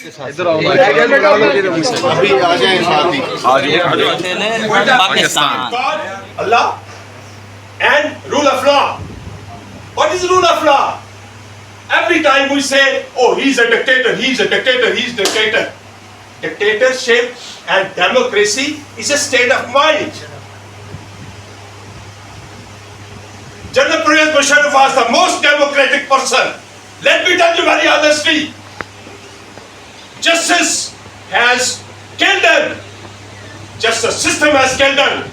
इधर आओ अभी आ जाए Pakistan. Allah and rule of law. What is rule of law? Every time we say, oh, he's a dictator, he's a dictator, he's a dictator. Dictatorship and democracy is a state of mind. General Pervez Musharraf was the most democratic person. Let me tell you very honestly, justice has killed him. Justice system has killed him.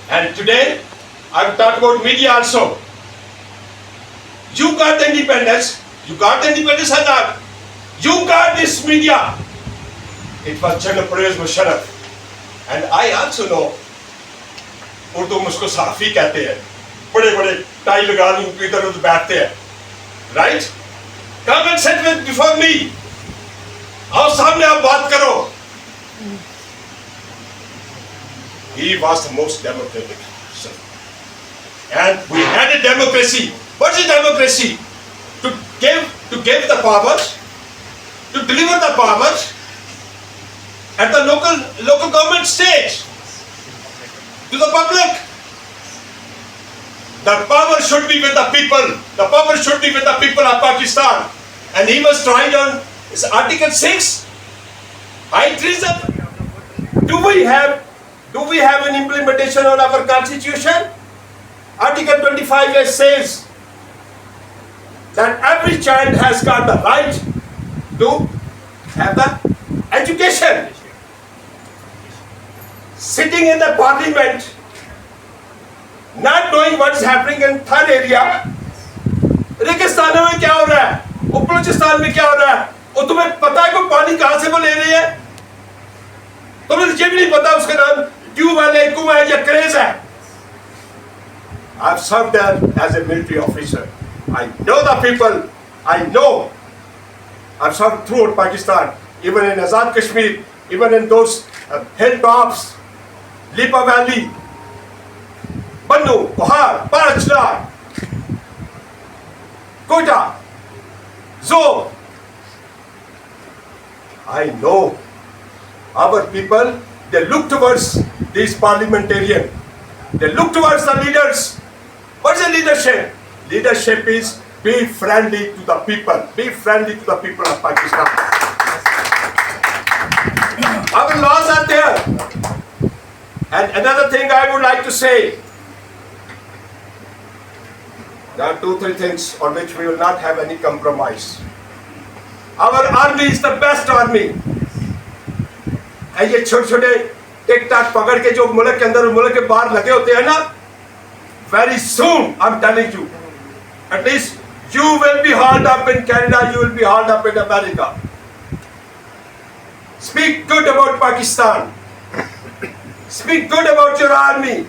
And today, I've talked about media also. You got the independence or not? You got this media. It was General Pervez Musharraf. And I also know, Urdu में उसको साफी कहते हैं, बड़े बड़े tie लगा लूं इधर उधर बैठते हैं, right? Come and sit with before me. आओ सामने आप बात करो. He was the most democratic person. And we had a democracy. What is democracy? To give the powers, to deliver the powers at the local government stage to the public. The power should be with the people. The power should be with the people of Pakistan. And he was tried on his Article 6, high treason. Do we have an implementation on our constitution? Article 25 says that every child has got the right to have the education. Sitting in the parliament, not knowing what is happening in third area, रेगिस्तान में क्या हो रहा है, बलूचिस्तान में क्या हो रहा है, और तुम्हें पता है को पानी कहाँ से वो ले रही है? तुम्हें ये भी नहीं पता उसका नाम ट्यूब है, कुआं है या क्रेज है? I've served there as a military officer. I know the people. I know. I've served throughout Pakistan, even in Azad Kashmir, even in those hilltops, Lipa Valley, Bannu, Bahar, Parachlar, Quetta, Zo. I know our people, they look towards these parliamentarians. They look towards the leaders. What is the leadership? Leadership is be friendly to the people. Be friendly to the people of Pakistan. Our laws are there. And another thing I would like to say, there are 2-3 things on which we will not have any compromise. Our army is the best army. And ये छोटे-छोटे टिक-टाक पकड़ के जो मुल्क के अंदर और मुल्क के बाहर लगे होते हैं ना, very soon, I'm telling you, at least you will be hauled up in Canada, you will be hauled up in America. Speak good about Pakistan. Speak good about your army.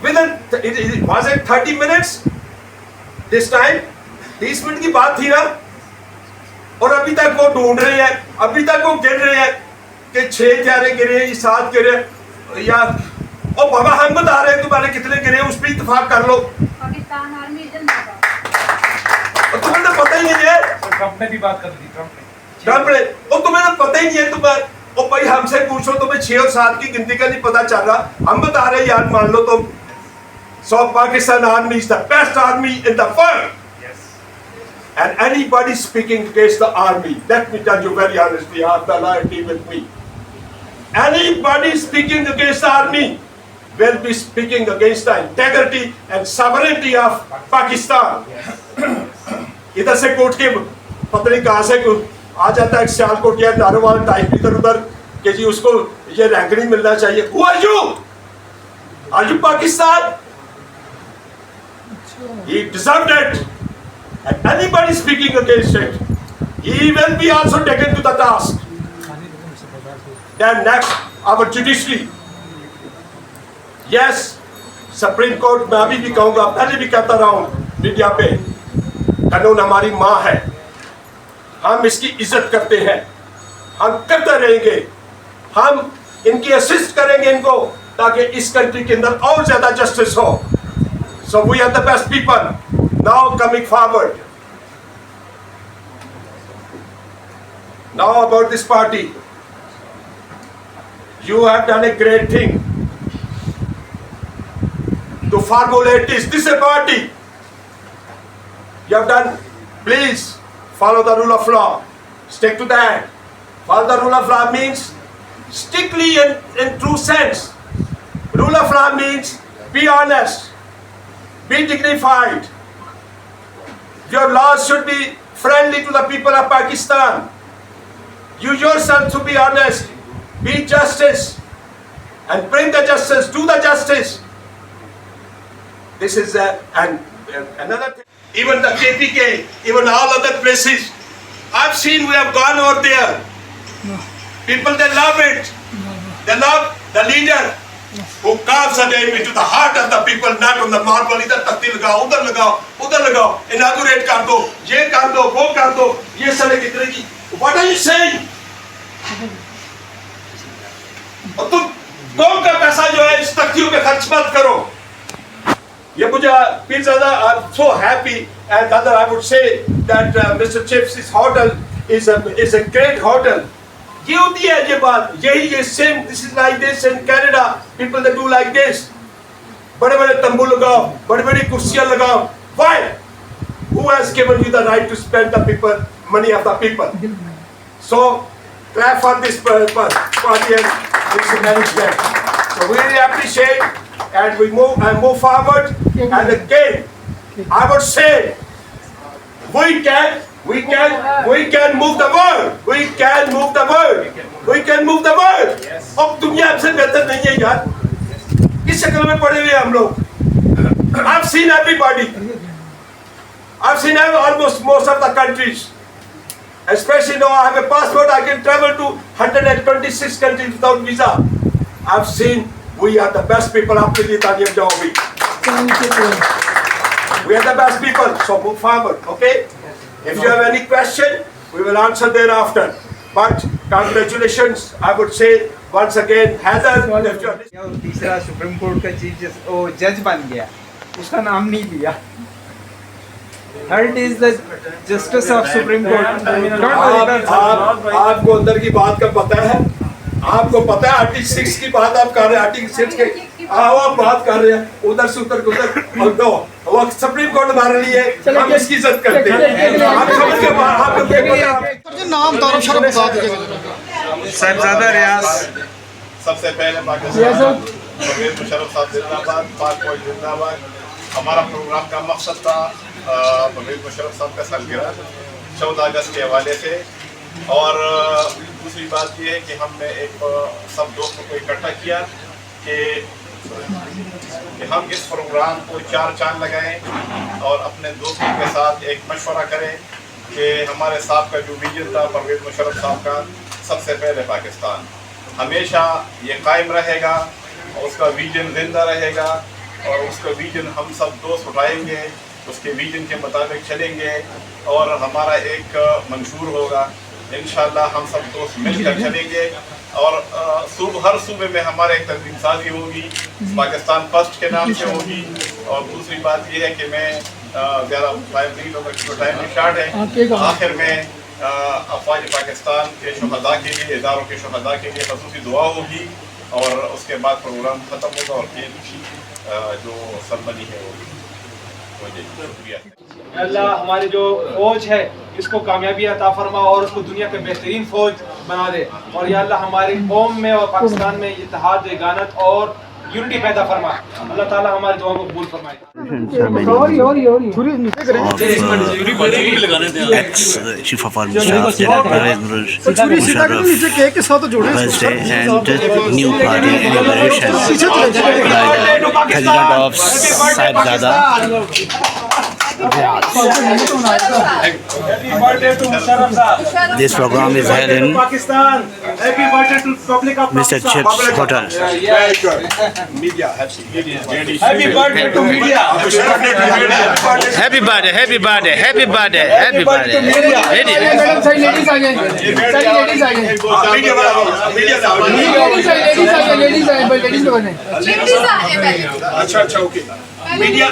Was it 30 minutes? This time? 30 minute की बात थी ना? और अभी तक वो ढूंढ रहे हैं, अभी तक वो गिर रहे हैं कि 6 क्यारे गिरे, 7 गिरे, या और बाबा हम बता रहे हैं तुम्हारे कितने गिरे, उस पर इत्तेफाक कर लो. पाकिस्तान आर्मी जिंदाबाद. और तुम्हें तो पता ही नहीं है. ट्रंप ने भी बात कर दी, ट्रंप ने, और तुम्हें तो पता ही नहीं है. तुम्हें और भाई हमसे पूछो, तुम्हें 6 और 7 की गिनती का नहीं पता चल रहा. हम बता रहे हैं यार, मान लो तुम. So Pakistan army is the best army in the world. Yes. And anybody speaking against the army, let me tell you very honestly, I have the loyalty with me. Anybody speaking against the army will be speaking against the integrity and sovereignty of Pakistan. इधर से coat के पता नहीं कहाँ से आ जाता है, सियालकोट या नारोवाल टाइप इधर उधर कि जी उसको ये रैंक नहीं मिलना चाहिए। Who are you? Are you Pakistan? He deserved it. And anybody speaking against it, he will be also taken to the task. Then next, our judiciary. Yes, supreme court मैं अभी भी कहूँगा, पहले भी कहता रहा हूँ मीडिया पे, कानून हमारी माँ है, हम इसकी इज्जत करते हैं, हम करते रहेंगे, हम इनकी असिस्ट करेंगे इनको, ताकि इस कंट्री के अंदर और ज्यादा जस्टिस हो। So we are the best people now coming forward. Now about this party, you have done a great thing to formulate this. This is a party. You have done. Please follow the rule of law. Stick to that. Follow the rule of law means strictly in true sense. Rule of law means be honest, be dignified. Your laws should be friendly to the people of Pakistan. You yourself should be honest, be justice, and bring the justice, do the justice. This is another thing. Even the KPK, even all other places, I've seen, we have gone over there. People, they love it. They love the leader who carves a name into the heart of the people, not on the marble. इधर तख्ती लगाओ, उधर लगाओ, inaugurate कर दो, ये कर दो, वो कर दो, ये सारे कितने की? What are you saying? और तुम कौन का पैसा जो है इस तख्तियों पे खर्च मत करो। ये मुझे Pirzada, I'm so happy, and other I would say that Mr. Chips' hotel is a great hotel. ये होती है ये बात, यही ये same. This is like this in Canada. People they do like this. बड़े-बड़े तंबू लगाओ, बड़ी-बड़ी कुर्सियां लगाओ. Why? Who has given you the right to spend the people money of the people? So clap for this party and this management. So we really appreciate, and we move forward. And again, I would say we can move the world. We can move the world. We can move the world. अब दुनिया हमसे बेहतर नहीं है यार, किस शक्ल में पड़े हुए हम लोग? I've seen everybody. I've seen almost most of the countries. Especially now I have a passport, I can travel to 126 countries without visa. I've seen we are the best people after the Taniyam Jawabi. We are the best people, so move forward, okay? If you have any question, we will answer thereafter. But congratulations, I would say once again, Heather. If you are और तीसरा supreme court का chief जज बन गया, उसका नाम नहीं लिया। Third is the justice of supreme court. आपको अंदर की बात का पता है, आपको पता है आर्टिकल 6 की बात आप कर रहे हैं, आर्टिकल 6 के आप बात कर रहे हैं, उधर से उधर और दो वो सुप्रीम कोर्ट हमारे लिए हम इसकी इज्जत करते हैं। आप समझ के आपको नाम तारफ शरफ बता दीजिए। साहिबजादा रियाज। सबसे पहले पाकिस्तान परवेज मुशर्रफ साहब जिंदाबाद, पाक फौज जिंदाबाद। हमारा प्रोग्राम का मकसद था परवेज मुशर्रफ साहब का सालगिरह 14 अगस्त के हवाले से, और दूसरी बात यह है कि हमने एक सब दोस्तों को इकट्ठा किया कि हम इस प्रोग्राम को 4 चांद लगाएं और अपने दोस्तों के साथ एक मशवरा करें कि हमारे साहब का जो विजन था परवेज मुशर्रफ साहब का, सबसे पहले पाकिस्तान हमेशा ये कायम रहेगा, उसका विजन जिंदा रहेगा, और उसका विजन हम सब दोस्त उठाएंगे, उसके विजन के मुताबिक चलेंगे, और हमारा एक मंशूर होगा। इंशाअल्लाह हम सब दोस्त मिलकर चलेंगे, और हर सूबे में हमारे एक तंजीम साजी होगी, पाकिस्तान फर्स्ट के नाम से होगी। और दूसरी बात यह है कि मैं ज़्यादा टाइम नहीं लूँगा क्योंकि टाइम स्टार्ट है। आखिर में अफवाज पाकिस्तान के शुहदा के लिए, इदारों के शुहदा के लिए खसूसी दुआ होगी, और उसके बाद प्रोग्राम ख़त्म होगा और फिर जो सरमनी है वो शुक्रिया। अल्लाह हमारी जो फौज है इसको कामयाबी अता फरमा और उसको दुनिया के बेहतरीन फौज बना दे, और या अल्लाह हमारी कौम में और पाकिस्तान में इत्तेहाद, यगानत और यूनिटी पैदा फरमा। अल्लाह ताला हमारी दुआ को कबूल फरमाए। Chief of Army Staff General Wednesday and new party inauguration by the President of Sahibzada. Happy birthday to Musharraf sahab. This program is held in Pakistan. Happy birthday to Republic of Mr. Pakistan. Chips Hotel. Very good. Media, Happy birthday to media. Happy birthday, happy birthday, happy birthday, happy birthday. Madam सही ladies आ जाए, सही ladies आ जाए, media वाला ladies आए, भाई ladies लोग हैं। अच्छा ओके मीडिया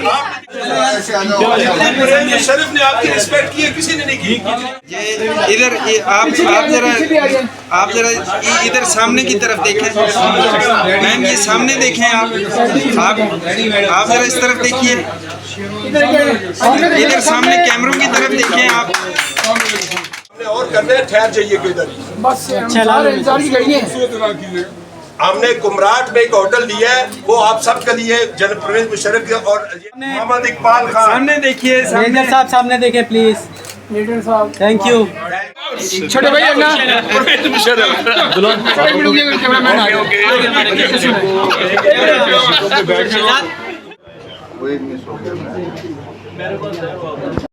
शरीफ ने आपकी रिस्पेक्ट की है, किसी ने नहीं की। इधर आप जरा इधर सामने की तरफ देखें मैम, ये सामने देखें आप जरा इस तरफ देखिए, इधर सामने कैमरों की तरफ देखें आप। और करने ठहर जाइए कि इधर बस इंतजार की घड़ी है। हमने कुमराट में एक होटल लिया है, वो आप सबके लिए जनरल परवेज मुशर्रफ और मोहम्मद इकबाल खान। सामने देखिए, लीडर साहब सामने देखे प्लीज। लीडर साहब थैंक यू। छोटे भाई अन्ना परवेज मुशर्रफ कैमरामैन आ गए।